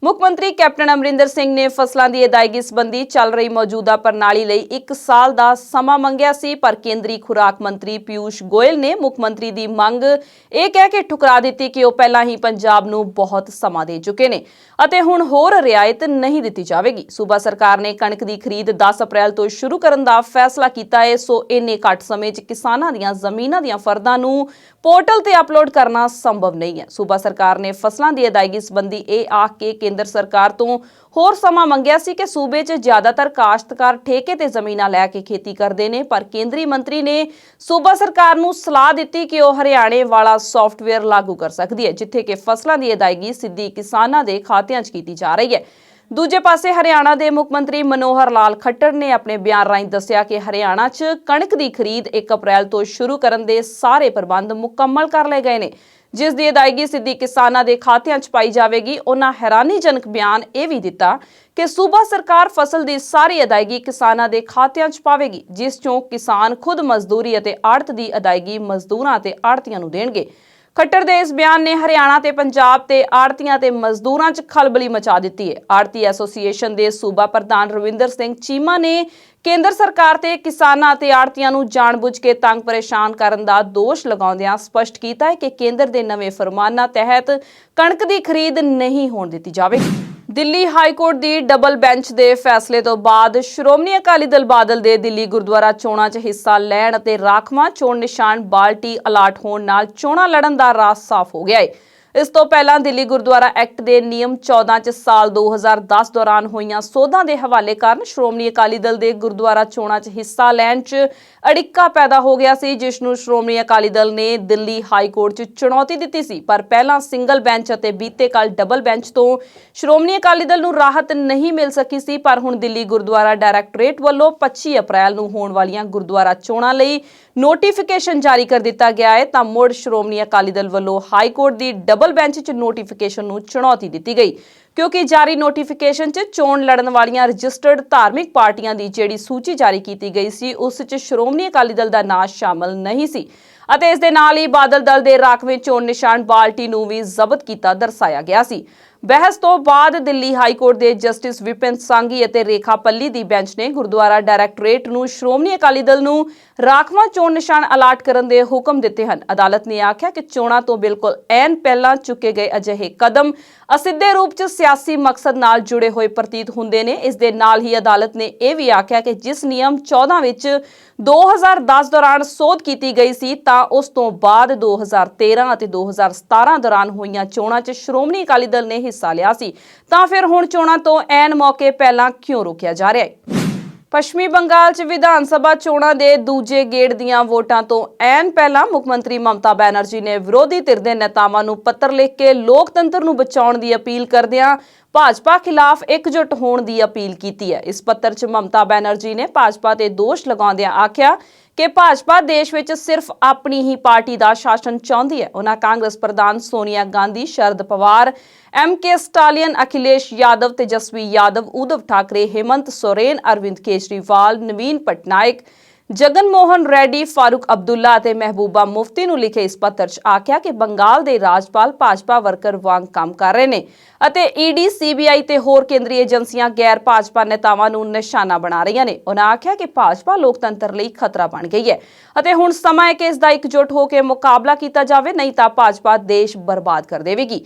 ਮੁੱਖ ਮੰਤਰੀ ਕੈਪਟਨ ਅਮਰਿੰਦਰ ਸਿੰਘ ਨੇ ਫਸਲਾਂ ਦੀ ਅਦਾਇਗੀ ਸੰਬੰਧੀ ਚੱਲ ਰਹੀ ਮੌਜੂਦਾ ਪ੍ਰਣਾਲੀ ਲਈ 1 ਸਾਲ ਦਾ ਸਮਾਂ ਮੰਗਿਆ ਸੀ, ਪਰ ਕੇਂਦਰੀ ਖੁਰਾਕ ਮੰਤਰੀ ਪਿਊਸ਼ ਗੋਇਲ ਨੇ ਮੁੱਖ ਮੰਤਰੀ ਦੀ ਮੰਗ ਇਹ ਕਹਿ ਕੇ ਠੁਕਰਾ ਦਿੱਤੀ ਕਿ ਉਹ ਪਹਿਲਾਂ ਹੀ ਪੰਜਾਬ ਨੂੰ ਬਹੁਤ ਸਮਾਂ ਦੇ ਚੁੱਕੇ ਨੇ ਅਤੇ ਹੁਣ ਹੋਰ ਰਿਆਇਤ ਨਹੀਂ ਦਿੱਤੀ ਜਾਵੇਗੀ। ਸੂਬਾ ਸਰਕਾਰ ਨੇ ਕਣਕ ਦੀ ਖਰੀਦ 10 ਅਪ੍ਰੈਲ ਤੋਂ ਸ਼ੁਰੂ ਕਰਨ ਦਾ ਫੈਸਲਾ ਕੀਤਾ ਹੈ, ਸੋ ਇੰਨੇ ਘੱਟ ਸਮੇਂ 'ਚ ਕਿਸਾਨਾਂ ਦੀਆਂ ਜ਼ਮੀਨਾਂ ਦੀਆਂ ਫਰਦਾਂ ਨੂੰ ਪੋਰਟਲ ਤੇ ਅਪਲੋਡ ਕਰਨਾ ਸੰਭਵ ਨਹੀਂ ਹੈ। ਸੂਬਾ ਸਰਕਾਰ ਨੇ ਫਸਲਾਂ ਦੀ ਅਦਾਇਗੀ ਸੰਬੰਧੀ ਇਹ ਆਖ ਕੇ ਕੇਂਦਰ ਸਰਕਾਰ ਤੋਂ ਹੋਰ ਸਮਾਂ ਮੰਗਿਆ ਸੀ ਕਿ ਸੂਬੇ 'ਚ ਜ਼ਿਆਦਾਤਰ ਕਾਸ਼ਤਕਾਰ ਠੇਕੇ ਤੇ ਜ਼ਮੀਨਾਂ ਲੈ ਕੇ ਖੇਤੀ ਕਰਦੇ ਨੇ, ਪਰ ਕੇਂਦਰੀ ਮੰਤਰੀ ਨੇ ਸੂਬਾ ਸਰਕਾਰ ਨੂੰ ਸਲਾਹ ਦਿੱਤੀ ਕਿ ਉਹ ਹਰਿਆਣੇ ਵਾਲਾ ਸੌਫਟਵੇਅਰ ਲਾਗੂ ਕਰ ਸਕਦੀ ਹੈ, ਜਿੱਥੇ ਕਿ ਫਸਲਾਂ ਦੀ ਅਦਾਇਗੀ ਸਿੱਧੀ ਕਿਸਾਨਾਂ ਦੇ ਖਾਤਿਆਂ 'ਚ ਕੀਤੀ ਜਾ ਰਹੀ ਹੈ। ਦੂਜੇ ਪਾਸੇ ਹਰਿਆਣਾ ਦੇ ਮੁੱਖ ਮੰਤਰੀ ਮਨੋਹਰ ਲਾਲ ਖੱਟਰ ਨੇ ਆਪਣੇ ਬਿਆਨ ਰਾਹੀਂ ਦੱਸਿਆ ਕਿ ਹਰਿਆਣਾ 'ਚ ਕਣਕ ਦੀ ਖਰੀਦ 1 ਅਪ੍ਰੈਲ ਤੋਂ ਸ਼ੁਰੂ ਕਰਨ ਦੇ ਸਾਰੇ ਪ੍ਰਬੰਧ ਮੁਕੰਮਲ ਕਰ ਲਏ ਗਏ ਨੇ, ਜਿਸ ਦੀ ਅਦਾਇਗੀ ਸਿੱਧੀ ਕਿਸਾਨਾਂ ਦੇ ਖਾਤਿਆਂ 'ਚ ਪਾਈ ਜਾਵੇਗੀ। ਉਹਨਾਂ ਹੈਰਾਨੀਜਨਕ ਬਿਆਨ ਇਹ ਵੀ ਦਿੱਤਾ ਕਿ ਸੂਬਾ ਸਰਕਾਰ ਫਸਲ ਦੀ ਸਾਰੀ ਅਦਾਇਗੀ ਕਿਸਾਨਾਂ ਦੇ ਖਾਤਿਆਂ 'ਚ ਪਾਵੇਗੀ, ਜਿਸ 'ਚੋਂ ਕਿਸਾਨ ਖੁਦ ਮਜ਼ਦੂਰੀ ਅਤੇ ਆੜਤ ਦੀ ਅਦਾਇਗੀ ਮਜ਼ਦੂਰਾਂ ਤੇ ਆੜਤੀਆਂ ਨੂੰ ਦੇਣਗੇ। ਖੱਟਰ ਦੇ ਇਸ ਬਿਆਨ ਨੇ ਹਰਿਆਣਾ ਤੇ ਪੰਜਾਬ ਤੇ ਆੜਤੀਆਂ ਤੇ ਮਜ਼ਦੂਰਾਂ 'ਚ ਖਲਬਲੀ ਮਚਾ ਦਿੱਤੀ ਹੈ। ਆੜਤੀ ਐਸੋਸੀਏਸ਼ਨ ਦੇ ਸੂਬਾ ਪ੍ਰਧਾਨ ਰਵਿੰਦਰ ਸਿੰਘ ਚੀਮਾ ਨੇ ਕੇਂਦਰ ਸਰਕਾਰ ਤੇ ਕਿਸਾਨਾਂ ਅਤੇ ਆੜਤੀਆਂ ਨੂੰ ਜਾਣਬੁੱਝ ਕੇ ਤੰਗ ਪਰੇਸ਼ਾਨ ਕਰਨ ਦਾ ਦੋਸ਼ ਲਗਾਉਂਦਿਆਂ ਸਪਸ਼ਟ ਕੀਤਾ ਹੈ ਕਿ ਕੇਂਦਰ ਦੇ ਨਵੇਂ ਫਰਮਾਨਾਂ ਤਹਿਤ ਕਣਕ ਦੀ ਖਰੀਦ ਨਹੀਂ ਹੋਣ ਦਿੱਤੀ ਜਾਵੇਗੀ। ਦਿੱਲੀ ਹਾਈ ਕੋਰਟ ਦੀ ਡਬਲ ਬੈਂਚ ਦੇ ਫੈਸਲੇ ਤੋਂ ਬਾਅਦ ਸ਼੍ਰੋਮਣੀ ਅਕਾਲੀ ਦਲ ਬਾਦਲ ਦੇ ਦਿੱਲੀ ਗੁਰਦੁਆਰਾ ਚੋਣਾਂ 'ਚ ਹਿੱਸਾ ਲੈਣ ਅਤੇ ਰਾਖਵਾਂ ਚੋਣ ਨਿਸ਼ਾਨ ਬਾਲਟੀ ਅਲਾਟ ਹੋਣ ਨਾਲ ਚੋਣਾਂ ਲੜਨ ਦਾ ਰਾਹ ਸਾਫ਼ ਹੋ ਗਿਆ ਹੈ। ਇਸ ਤੋਂ ਪਹਿਲਾਂ ਦਿੱਲੀ ਗੁਰਦੁਆਰਾ ਐਕਟ ਦੇ ਨਿਯਮ 14 'ਚ ਸਾਲ 2010 ਦੌਰਾਨ ਹੋਈਆਂ ਸੋਧਾਂ ਦੇ ਹਵਾਲੇ ਕਾਰਨ ਸ਼੍ਰੋਮਣੀ ਅਕਾਲੀ ਦਲ ਦੇ ਗੁਰਦੁਆਰਾ ਚੋਣਾਂ 'ਚ ਹਿੱਸਾ ਲੈਣ 'ਚ ਅੜਿੱਕਾ ਪੈਦਾ ਹੋ ਗਿਆ ਸੀ, ਜਿਸ ਨੂੰ ਸ਼੍ਰੋਮਣੀ ਅਕਾਲੀ ਦਲ ਨੇ ਦਿੱਲੀ ਹਾਈ ਕੋਰਟ 'ਚ ਚੁਣੌਤੀ ਦਿੱਤੀ ਸੀ। ਪਰ ਪਹਿਲਾਂ ਸਿੰਗਲ ਬੈਂਚ ਅਤੇ ਬੀਤੇ ਕੱਲ ਡਬਲ ਬੈਂਚ ਤੋਂ ਸ਼੍ਰੋਮਣੀ ਅਕਾਲੀ ਦਲ ਨੂੰ ਰਾਹਤ ਨਹੀਂ ਮਿਲ ਸਕੀ ਸੀ, ਪਰ ਹੁਣ ਦਿੱਲੀ ਗੁਰਦੁਆਰਾ ਡਾਇਰੈਕਟੋਰੇਟ ਵੱਲੋਂ 25 ਅਪ੍ਰੈਲ ਨੂੰ ਹੋਣ ਵਾਲੀਆਂ ਗੁਰਦੁਆਰਾ ਚੋਣਾਂ ਲਈ ਨੋਟੀਫਿਕੇਸ਼ਨ ਜਾਰੀ ਕਰ ਦਿੱਤਾ ਗਿਆ ਹੈ ਤਾਂ ਮੁੜ ਸ਼੍ਰੋਮਣੀ ਅਕਾਲੀ ਦਲ ਵੱਲੋਂ ਹਾਈ ਕੋਰਟ ਦੀ ਡਬਲ ਬੈਂਚ 'ਚ ਨੋਟੀਫਿਕੇਸ਼ਨ ਨੂੰ ਚੁਣੌਤੀ ਦਿੱਤੀ ਗਈ, ਕਿਉਂਕਿ ਜਾਰੀ ਨੋਟੀਫਿਕੇਸ਼ਨ 'ਚ ਚੋਣ ਲੜਨ ਵਾਲੀਆਂ ਰਜਿਸਟਰਡ ਧਾਰਮਿਕ ਪਾਰਟੀਆਂ ਦੀ ਜਿਹੜੀ ਸੂਚੀ ਜਾਰੀ ਕੀਤੀ ਗਈ ਸੀ, ਉਸ 'ਚ ਸ਼੍ਰੋਮਣੀ ਅਕਾਲੀ ਦਲ ਦਾ ਨਾਂ ਸ਼ਾਮਲ ਨਹੀਂ ਸੀ ਅਤੇ ਇਸ ਦੇ ਨਾਲ ਹੀ ਬਾਦਲ ਦਲ ਦੇ ਰਾਖਵੇਂ ਚੋਣ ਨਿਸ਼ਾਨ ਬਾਲਟੀ ਨੂੰ ਵੀ ਜ਼ਬਤ ਕੀਤਾ ਦਰਸਾਇਆ ਗਿਆ ਸੀ। ਬਹਿਸ ਤੋਂ ਬਾਅਦ ਦਿੱਲੀ ਹਾਈ ਕੋਰਟ ਦੇ ਜਸਟਿਸ ਵਿਪਿਨ ਸਾਂਗੀ ਅਤੇ ਰੇਖਾ ਪੱਲੀ ਦੀ ਬੈਂਚ ਨੇ ਗੁਰਦੁਆਰਾ ਡਾਇਰੈਕਟੋਰੇਟ ਨੂੰ ਸ਼੍ਰੋਮਣੀ ਅਕਾਲੀ ਦਲ ਨੂੰ ਰਾਖਵਾਂ ਚੋਣ ਨਿਸ਼ਾਨ ਅਲਾਟ ਕਰਨ ਦੇ ਹੁਕਮ ਦਿੱਤੇ ਹਨ। ਅਦਾਲਤ ਨੇ ਆਖਿਆ ਕਿ ਚੋਣਾਂ ਤੋਂ ਬਿਲਕੁਲ ਐਨ ਪਹਿਲਾਂ ਚੁੱਕੇ ਗਏ ਅਜਿਹੇ ਕਦਮ ਅਸਿੱਧੇ ਰੂਪ 'ਚ ਸਿਆਸੀ ਮਕਸਦ ਨਾਲ ਜੁੜੇ ਹੋਏ ਪ੍ਰਤੀਤ ਹੁੰਦੇ ਨੇ। ਇਸ ਦੇ ਨਾਲ ਹੀ ਅਦਾਲਤ ਨੇ ਇਹ ਵੀ ਆਖਿਆ ਕਿ ਜਿਸ ਨਿਯਮ 14 ਵਿੱਚ 2010 ਦੌਰਾਨ ਸੋਧ ਕੀਤੀ ਗਈ ਸੀ ਤਾਂ ਉਸ ਤੋਂ ਬਾਅਦ 2013 ਅਤੇ 2017 ਦੌਰਾਨ ਹੋਈਆਂ ਚੋਣਾਂ 'ਚ ਸ਼੍ਰੋਮਣੀ ਅਕਾਲੀ ਦਲ ਨੇ ਹਿੱਸਾ ਲਿਆ ਸੀ, ਤਾਂ ਫਿਰ ਹੁਣ ਚੋਣਾਂ ਤੋਂ ਐਨ ਮੌਕੇ ਪਹਿਲਾਂ ਕਿਉਂ ਰੋਕਿਆ ਜਾ ਰਿਹਾ ਹੈ। ਪੱਛਮੀ ਬੰਗਾਲ 'ਚ ਵਿਧਾਨ ਸਭਾ ਚੋਣਾਂ ਦੇ ਦੂਜੇ ਗੇੜ ਦੀਆਂ ਵੋਟਾਂ ਤੋਂ ਐਨ ਪਹਿਲਾਂ ਮੁੱਖ ਮੰਤਰੀ ਮਮਤਾ ਬੈਨਰਜੀ ਨੇ ਵਿਰੋਧੀ ਧਿਰ ਦੇ ਨੇਤਾਵਾਂ ਨੂੰ ਪੱਤਰ ਲਿਖ ਕੇ ਲੋਕਤੰਤਰ ਨੂੰ ਬਚਾਉਣ ਦੀ ਅਪੀਲ ਕਰਦਿਆਂ ਭਾਜਪਾ ਖਿਲਾਫ ਇਕਜੁੱਟ ਹੋਣ ਦੀ ਅਪੀਲ ਕੀਤੀ ਹੈ। ਇਸ ਪੱਤਰ 'ਚ ਮਮਤਾ ਬੈਨਰਜੀ ਨੇ ਭਾਜਪਾ ਤੇ ਦੋਸ਼ ਲਗਾਉਂਦਿਆਂ ਆਖਿਆ ਕਿ ਭਾਜਪਾ ਦੇਸ਼ ਵਿੱਚ ਸਿਰਫ ਆਪਣੀ ਹੀ ਪਾਰਟੀ ਦਾ ਸ਼ਾਸਨ ਚਾਹੁੰਦੀ ਹੈ। ਉਹਨਾਂ ਕਾਂਗਰਸ ਪ੍ਰਧਾਨ ਸੋਨੀਆ ਗਾਂਧੀ, ਸ਼ਰਦ ਪਵਾਰ, MK ਸਟਾਲੀਅਨ, ਅਖਿਲੇਸ਼ ਯਾਦਵ, ਤੇਜਸਵੀ ਯਾਦਵ, ਉद्धਵ ਠਾਕਰੇ, हेमंत सोरेन, अरविंद केजरीवाल, नवीन पटनायक, जगन मोहन रेड्डी, फारूक अब्दुल्ला ਅਤੇ ਮਹਿਬੂਬਾ ਮੁਫਤੀ ਨੂੰ ਲਿਖੇ ਇਸ ਪੱਤਰ 'ਚ ਆਖਿਆ ਕਿ ਬੰਗਾਲ ਦੇ ਰਾਜਪਾਲ ਭਾਜਪਾ ਵਰਕਰ ਵਾਂਗ ਕੰਮ ਕਰ ਰਹੇ ਨੇ ਅਤੇ ED, CBI ਤੇ ਹੋਰ ਕੇਂਦਰੀ ਏਜੰਸੀਆਂ ਗੈਰ ਭਾਜਪਾ ਨੇਤਾਵਾਂ ਨੂੰ ਨਿਸ਼ਾਨਾ ਬਣਾ ਰਹੀਆਂ ਨੇ। ਉਹਨਾਂ ਆਖਿਆ ਕਿ ਭਾਜਪਾ ਲੋਕਤੰਤਰ ਲਈ ਖਤਰਾ ਬਣ ਗਈ ਹੈ ਅਤੇ ਹੁਣ ਸਮਾਂ ਹੈ ਕਿ ਇਸ ਦਾ ਇਕਜੁੱਟ ਹੋ ਕੇ ਮੁਕਾਬਲਾ ਕੀਤਾ ਜਾਵੇ, ਨਹੀਂ ਤਾਂ ਭਾਜਪਾ ਦੇਸ਼ ਬਰਬਾਦ ਕਰ ਦੇਵੇਗੀ।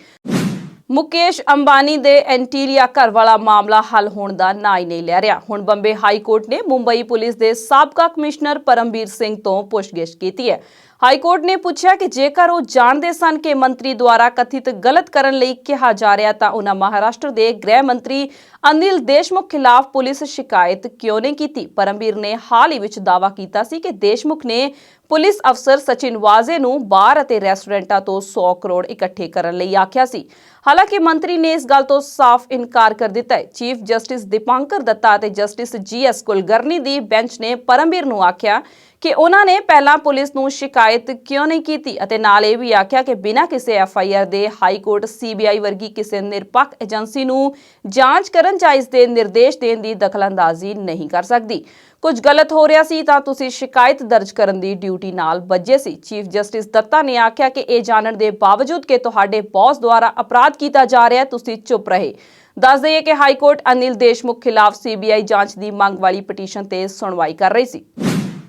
ਮੁਕੇਸ਼ ਅੰਬਾਨੀ ਦੇ ਐਂਟੀਲੀਆ ਘਰ ਵਾਲਾ ਮਾਮਲਾ ਹੱਲ ਹੋਣ ਦਾ ਨਾਂ ਹੀ ਨਹੀਂ ਲੈ ਰਿਹਾ। ਹੁਣ ਬੰਬੇ ਹਾਈ ਕੋਰਟ ਨੇ ਮੁੰਬਈ ਪੁਲਿਸ ਦੇ ਸਾਬਕਾ ਕਮਿਸ਼ਨਰ ਪਰਮਬੀਰ ਸਿੰਘ ਤੋਂ ਪੁੱਛਗਿੱਛ ਕੀਤੀ ਹੈ। ਹਾਈ ਕੋਰਟ ਨੇ ਪੁੱਛਿਆ ਕਿ ਜੇਕਰ ਉਹ ਜਾਣਦੇ ਸਨ ਕਿ ਮੰਤਰੀ ਦੁਆਰਾ ਕਥਿਤ ਗਲਤ ਕਰਨ ਲਈ ਕਿਹਾ ਜਾ ਰਿਹਾ ਤਾਂ ਉਹਨਾਂ ਮਹਾਰਾਸ਼ਟਰ ਦੇ ਗ੍ਰਹਿ ਮੰਤਰੀ ਅਨਿਲ ਦੇਸ਼ਮੁਖ ਖਿਲਾਫ ਪੁਲਿਸ ਸ਼ਿਕਾਇਤ ਕਿਉਂ ਨਹੀਂ ਕੀਤੀ। ਪਰਮਬੀਰ ਨੇ ਹਾਲ ਹੀ ਵਿੱਚ ਦਾਅਵਾ ਕੀਤਾ ਸੀ ਕਿ ਦੇਸ਼ਮੁਖ ਨੇ ਪੁਲਿਸ ਅਫਸਰ ਸਚਿਨ ਵਾਜ਼ੇ ਨੂੰ ਬਾਰ ਅਤੇ ਰੈਸਟੋਰੈਂਟਾਂ ਤੋਂ 100 ਕਰੋੜ ਇਕੱਠੇ ਕਰਨ ਲਈ ਆਖਿਆ ਸੀ। ਹਾਲਾਂਕਿ ਮੰਤਰੀ ਨੇ ਇਸ ਗੱਲ ਤੋਂ ਸਾਫ਼ ਇਨਕਾਰ ਕਰ ਦਿੱਤਾ ਹੈ। ਚੀਫ ਜਸਟਿਸ ਦੀਪਾਂਕਰ ਦੱਤਾ ਅਤੇ ਜਸਟਿਸ GS ਕੁਲਕਰਨੀ ਦੀ ਬੈਂਚ ਨੇ ਪਰਮਬੀਰ ਨੂੰ ਆਖਿਆ ਕਿ ਉਹਨਾਂ ਨੇ ਪਹਿਲਾਂ ਪੁਲਿਸ ਨੂੰ ਸ਼ਿਕਾਇਤ ਕਿਉਂ ਨਹੀਂ ਕੀਤੀ ਅਤੇ ਨਾਲ ਇਹ ਵੀ ਆਖਿਆ ਕਿ ਬਿਨਾਂ ਕਿਸੇ FIR ਦੇ ਹਾਈ ਕੋਰਟ CBI ਵਰਗੀ ਕਿਸੇ ਨਿਰਪੱਖ ਏਜੰਸੀ ਨੂੰ ਜਾਂਚ ਕਰਨ ਜਾਂ ਇਸ ਦੇ ਨਿਰਦੇਸ਼ ਦੇਣ ਦੀ ਦਖਲਅੰਦਾਜ਼ੀ ਨਹੀਂ ਕਰ ਸਕਦੀ। ਕੁਝ ਗਲਤ ਹੋ ਰਿਹਾ ਸੀ ਤਾਂ ਤੁਸੀਂ ਸ਼ਿਕਾਇਤ ਦਰਜ ਕਰਨ ਦੀ ਡਿਊਟੀ ਨਾਲ ਵੱਜੇ ਸੀ। ਚੀਫ ਜਸਟਿਸ ਦੱਤਾ ਨੇ ਆਖਿਆ ਕਿ ਇਹ ਜਾਣਨ ਦੇ ਬਾਵਜੂਦ ਕਿ ਤੁਹਾਡੇ ਬੌਸ ਦੁਆਰਾ ਅਪਰਾਧ ਕੀਤਾ ਜਾ ਰਿਹਾ ਹੈ, ਤੁਸੀਂ ਚੁੱਪ ਰਹੇ। ਦੱਸ ਦਈਏ ਕਿ ਹਾਈ ਕੋਰਟ ਅਨਿਲ ਦੇਸ਼ਮੁਖ ਖਿਲਾਫ CBI ਜਾਂਚ ਦੀ ਮੰਗ ਵਾਲੀ ਪਟੀਸ਼ਨ ਤੇ ਸੁਣਵਾਈ ਕਰ ਰਹੀ ਸੀ।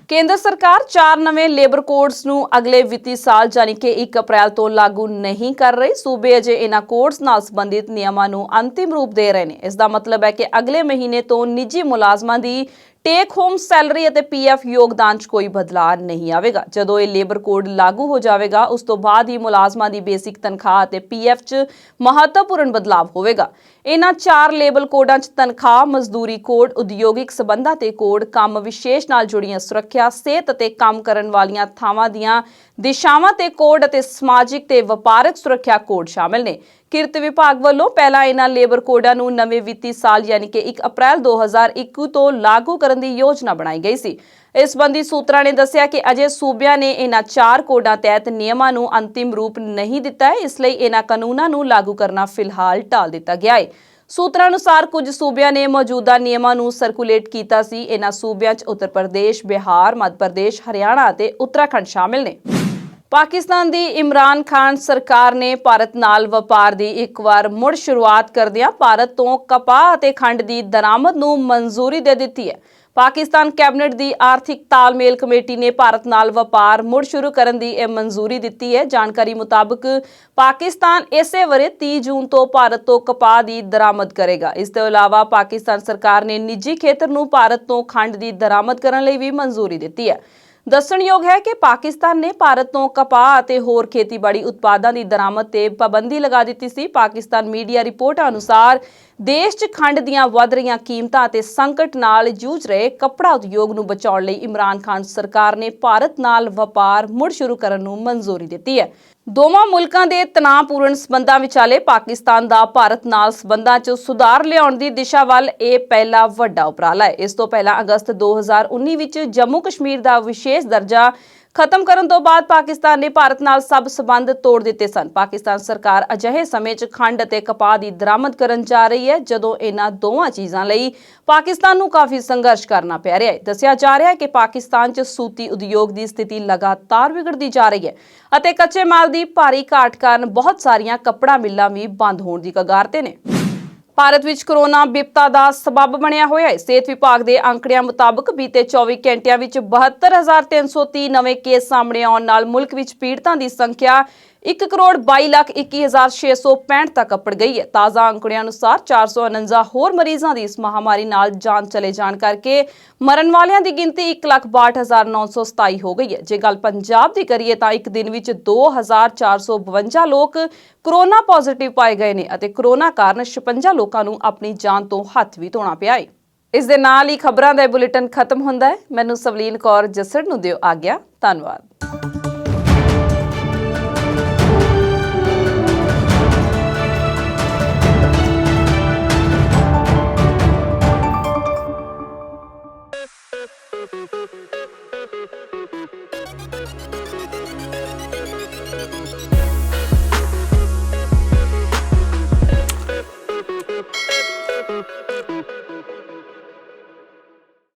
ਕੇਂਦਰ ਸਰਕਾਰ 4 ਨਵੇਂ ਲੇਬਰ ਕੋਡਸ ਨੂੰ ਅਗਲੇ ਵਿੱਤੀ ਸਾਲ ਯਾਨੀ ਕਿ 1 ਅਪ੍ਰੈਲ ਤੋਂ ਲਾਗੂ ਨਹੀਂ ਕਰ ਰਹੀ। ਸੂਬੇ ਅਜੇ ਇਹਨਾਂ ਕੋਡਸ ਨਾਲ ਸੰਬੰਧਿਤ ਨਿਯਮਾਂ ਨੂੰ ਅੰਤਿਮ ਰੂਪ ਦੇ ਰਹੇ ਨੇ। ਇਸ ਦਾ ਮਤਲਬ ਹੈ ਕਿ ਅਗਲੇ ਮਹੀਨੇ ਤੋਂ ਨਿੱਜੀ ਮੁਲਾਜ਼ਮਾਂ ਦੀ ਟੇਕ ਹੋਮ ਸੈਲਰੀ ਅਤੇ PF ਯੋਗਦਾਨ 'ਚ ਕੋਈ ਬਦਲਾਅ ਨਹੀਂ ਆਵੇਗਾ। ਜਦੋਂ ਇਹ ਲੇਬਰ ਕੋਡ ਲਾਗੂ ਹੋ ਜਾਵੇਗਾ ਉਸ ਤੋਂ ਬਾਅਦ ਹੀ ਮੁਲਾਜ਼ਮਾਂ ਦੀ ਬੇਸਿਕ ਤਨਖਾਹ ਅਤੇ PF 'ਚ ਮਹੱਤਵਪੂਰਨ ਬਦਲਾਅ ਹੋਵੇਗਾ। ਇਹਨਾਂ 4 ਲੇਬਰ ਕੋਡਾਂ 'ਚ ਤਨਖਾਹ, ਮਜ਼ਦੂਰੀ ਕੋਡ, ਉਦਯੋਗਿਕ ਸਬੰਧਾਂ ਤੇ ਕੋਡ, ਕੰਮ ਵਿਸ਼ੇਸ਼ ਨਾਲ ਜੁੜੀਆਂ ਸੁਰੱਖਿਆ, ਸਿਹਤ ਅਤੇ ਕੰਮ ਕਰਨ ਵਾਲੀਆਂ ਥਾਵਾਂ ਦੀਆਂ ਦਿਸ਼ਾਵਾਂ ਤੇ ਕੋਡ ਅਤੇ ਸਮਾਜਿਕ ਤੇ ਵਪਾਰਕ ਸੁਰੱਖਿਆ ਕੋਡ ਸ਼ਾਮਲ ਨੇ। ਕਿਰਤ ਵਿਭਾਗ ਵੱਲੋਂ ਪਹਿਲਾਂ ਇਹਨਾਂ ਲੇਬਰ ਕੋਡਾਂ ਨੂੰ ਨਵੇਂ ਵਿੱਤੀ ਸਾਲ ਯਾਨੀ ਕਿ 1 ਅਪ੍ਰੈਲ 2021 ਤੋਂ ਲਾਗੂ ਕਰਨ ਦੀ ਯੋਜਨਾ ਬਣਾਈ ਗਈ ਸੀ। ਇਸ ਸੰਬੰਧੀ ਸੂਤਰਾਂ ਨੇ ਦੱਸਿਆ ਕਿ ਅਜੇ ਸੂਬਿਆਂ ਨੇ ਇਹਨਾਂ 4 ਕੋਡਾਂ ਤਹਿਤ ਨਿਯਮਾਂ ਨੂੰ ਅੰਤਿਮ ਰੂਪ ਨਹੀਂ ਦਿੱਤਾ ਹੈ, ਇਸ ਲਈ ਇਹਨਾਂ ਕਾਨੂੰਨਾਂ ਨੂੰ ਲਾਗੂ ਕਰਨਾ ਫਿਲਹਾਲ ਟਾਲ ਦਿੱਤਾ ਗਿਆ ਹੈ। ਸੂਤਰਾਂ ਅਨੁਸਾਰ ਕੁਝ ਸੂਬਿਆਂ ਨੇ ਮੌਜੂਦਾ ਨਿਯਮਾਂ ਨੂੰ ਸਰਕੂਲੇਟ ਕੀਤਾ ਸੀ। ਇਹਨਾਂ ਸੂਬਿਆਂ 'ਚ ਉੱਤਰ ਪ੍ਰਦੇਸ਼, ਬਿਹਾਰ, ਮੱਧ ਪ੍ਰਦੇਸ਼, ਹਰਿਆਣਾ ਅਤੇ ਉੱਤਰਾਖੰਡ ਸ਼ਾਮਿਲ ਨੇ। ਪਾਕਿਸਤਾਨ ਦੀ ਇਮਰਾਨ ਖਾਨ ਸਰਕਾਰ ਨੇ ਭਾਰਤ ਨਾਲ ਵਪਾਰ ਦੀ ਇੱਕ ਵਾਰ ਮੁੜ ਸ਼ੁਰੂਆਤ ਕਰਦਿਆਂ ਭਾਰਤ ਤੋਂ ਕਪਾਹ ਅਤੇ ਖੰਡ ਦੀ ਦਰਾਮਦ ਨੂੰ ਮਨਜ਼ੂਰੀ ਦੇ ਦਿੱਤੀ ਹੈ। ਪਾਕਿਸਤਾਨ ਕੈਬਨਿਟ ਦੀ ਆਰਥਿਕ ਤਾਲਮੇਲ ਕਮੇਟੀ ਨੇ ਭਾਰਤ ਨਾਲ ਵਪਾਰ ਮੁੜ ਸ਼ੁਰੂ ਕਰਨ ਦੀ ਇਹ ਮਨਜ਼ੂਰੀ ਦਿੱਤੀ ਹੈ। ਜਾਣਕਾਰੀ ਮੁਤਾਬਕ ਪਾਕਿਸਤਾਨ ਇਸੇ ਵਰੇ 30 ਜੂਨ ਤੋਂ ਭਾਰਤ ਤੋਂ ਕਪਾਹ ਦੀ ਦਰਾਮਦ ਕਰੇਗਾ। ਇਸ ਤੋਂ ਇਲਾਵਾ ਪਾਕਿਸਤਾਨ ਸਰਕਾਰ ਨੇ ਨਿੱਜੀ ਖੇਤਰ ਨੂੰ ਭਾਰਤ ਤੋਂ ਖੰਡ ਦੀ ਦਰਾਮਦ ਕਰਨ ਲਈ ਵੀ ਮਨਜ਼ੂਰੀ ਦਿੱਤੀ ਹੈ। ਦੱਸਣਯੋਗ ਹੈ ਕਿ ਪਾਕਿਸਤਾਨ ਨੇ ਭਾਰਤ ਤੋਂ ਕਪਾਹ ਅਤੇ ਹੋਰ ਖੇਤੀਬਾੜੀ ਉਤਪਾਦਾਂ ਦੀ ਦਰਾਮਦ ਤੇ ਪਾਬੰਦੀ ਲਗਾ ਦਿੱਤੀ ਸੀ। ਪਾਕਿਸਤਾਨ ਮੀਡੀਆ ਰਿਪੋਰਟਾਂ ਅਨੁਸਾਰ ਦੇਸ਼ 'ਚ ਖੰਡ ਦੀਆਂ ਵੱਧ ਰਹੀਆਂ ਕੀਮਤਾਂ ਅਤੇ ਸੰਕਟ ਨਾਲ ਜੂਝ ਰਹੇ ਕੱਪੜਾ ਉਦਯੋਗ ਨੂੰ ਬਚਾਉਣ ਲਈ ਇਮਰਾਨ ਖਾਨ ਸਰਕਾਰ ਨੇ ਭਾਰਤ ਨਾਲ ਵਪਾਰ ਮੁੜ ਸ਼ੁਰੂ ਕਰਨ ਨੂੰ ਮਨਜ਼ੂਰੀ ਦਿੱਤੀ ਹੈ। ਦੋਵਾਂ ਮੁਲਕਾਂ ਦੇ ਤਣਾਅਪੂਰਨ ਸਬੰਧਾਂ ਵਿਚਾਲੇ ਪਾਕਿਸਤਾਨ ਦਾ ਭਾਰਤ ਨਾਲ ਸਬੰਧਾਂ 'ਚ ਸੁਧਾਰ ਲਿਆਉਣ ਦੀ ਦਿਸ਼ਾ ਵੱਲ ਇਹ ਪਹਿਲਾ ਵੱਡਾ ਉਪਰਾਲਾ ਹੈ। ਇਸ ਤੋਂ ਪਹਿਲਾਂ ਅਗਸਤ 2019 ਵਿੱਚ ਜੰਮੂ ਕਸ਼ਮੀਰ ਦਾ ਵਿਸ਼ੇਸ਼ ਦਰਜਾ ਖਤਮ ਕਰਨ ਤੋਂ ਬਾਅਦ ਪਾਕਿਸਤਾਨ ਨੇ ਭਾਰਤ ਨਾਲ ਸਭ ਸਬੰਧ ਤੋੜ ਦਿੱਤੇ ਸਨ। ਪਾਕਿਸਤਾਨ ਸਰਕਾਰ ਅਜਿਹੇ ਸਮੇਂ 'ਚ ਖੰਡ ਅਤੇ ਕਪਾਹ ਦੀ ਦਰਾਮਦ ਕਰਨ ਜਾ ਰਹੀ ਹੈ ਜਦੋਂ ਇਹਨਾਂ ਦੋਵਾਂ ਚੀਜ਼ਾਂ ਲਈ ਪਾਕਿਸਤਾਨ ਨੂੰ ਕਾਫੀ ਸੰਘਰਸ਼ ਕਰਨਾ ਪੈ ਰਿਹਾ ਹੈ। ਦੱਸਿਆ ਜਾ ਰਿਹਾ ਹੈ ਕਿ ਪਾਕਿਸਤਾਨ 'ਚ ਸੂਤੀ ਉਦਯੋਗ ਦੀ ਸਥਿਤੀ ਲਗਾਤਾਰ ਵਿਗੜਦੀ ਜਾ ਰਹੀ ਹੈ ਅਤੇ ਕੱਚੇ ਮਾਲ ਦੀ ਭਾਰੀ ਘਾਟ ਕਾਰਨ ਬਹੁਤ ਸਾਰੀਆਂ ਕੱਪੜਾ ਮਿੱਲਾਂ ਵੀ ਬੰਦ ਹੋਣ ਦੀ ਕਗਾਰ ਤੇ ਨੇ। ਭਾਰਤ ਵਿੱਚ ਕੋਰੋਨਾ ਵਿਪਤਾ ਦਾ ਸਬਬ ਬਣਿਆ ਹੋਇਆ ਹੈ। ਸਿਹਤ ਵਿਭਾਗ ਦੇ ਅੰਕੜਿਆਂ ਮੁਤਾਬਕ ਬੀਤੇ 24 ਘੰਟਿਆਂ ਵਿੱਚ 72,330 ਨਵੇਂ ਕੇਸ ਸਾਹਮਣੇ ਆਉਣ ਨਾਲ ਮੁਲਕ ਵਿੱਚ ਪੀੜਤਾਂ ਦੀ ਸੰਖਿਆ 1,22,21,665 ਤੱਕ ਅੱਪੜ ਗਈ ਹੈ। ਤਾਜ਼ਾ ਅੰਕੜਿਆਂ ਅਨੁਸਾਰ 449 ਹੋਰ ਮਰੀਜ਼ਾਂ ਦੀ ਇਸ ਮਹਾਮਾਰੀ ਨਾਲ ਜਾਨ ਚਲੇ ਜਾਣ ਕਰਕੇ ਮਰਨ ਵਾਲਿਆਂ ਦੀ ਗਿਣਤੀ 1,62,927 ਹੋ ਗਈ ਹੈ। ਜੇ ਗੱਲ ਪੰਜਾਬ ਦੀ ਕਰੀਏ ਤਾਂ ਇੱਕ ਦਿਨ ਵਿੱਚ 2,452 ਲੋਕ ਕੋਰੋਨਾ ਪੋਜ਼ਿਟਿਵ ਪਾਏ ਗਏ ਨੇ ਅਤੇ ਕੋਰੋਨਾ ਕਾਰਨ 56 ਲੋਕਾਂ ਨੂੰ ਆਪਣੀ ਜਾਨ ਤੋਂ ਹੱਥ ਵੀ ਧੋਣਾ ਪਿਆ ਹੈ। ਇਸ ਦੇ ਨਾਲ ਹੀ ਖਬਰਾਂ ਦਾ ਬੁਲੇਟਿਨ ਖਤਮ ਹੁੰਦਾ ਹੈ। ਮੈਨੂੰ ਸਵਲੀਨ ਕੌਰ ਜੱਸੜ ਨੂੰ ਦਿਓ ਆਗਿਆ। ਧੰਨਵਾਦ। है।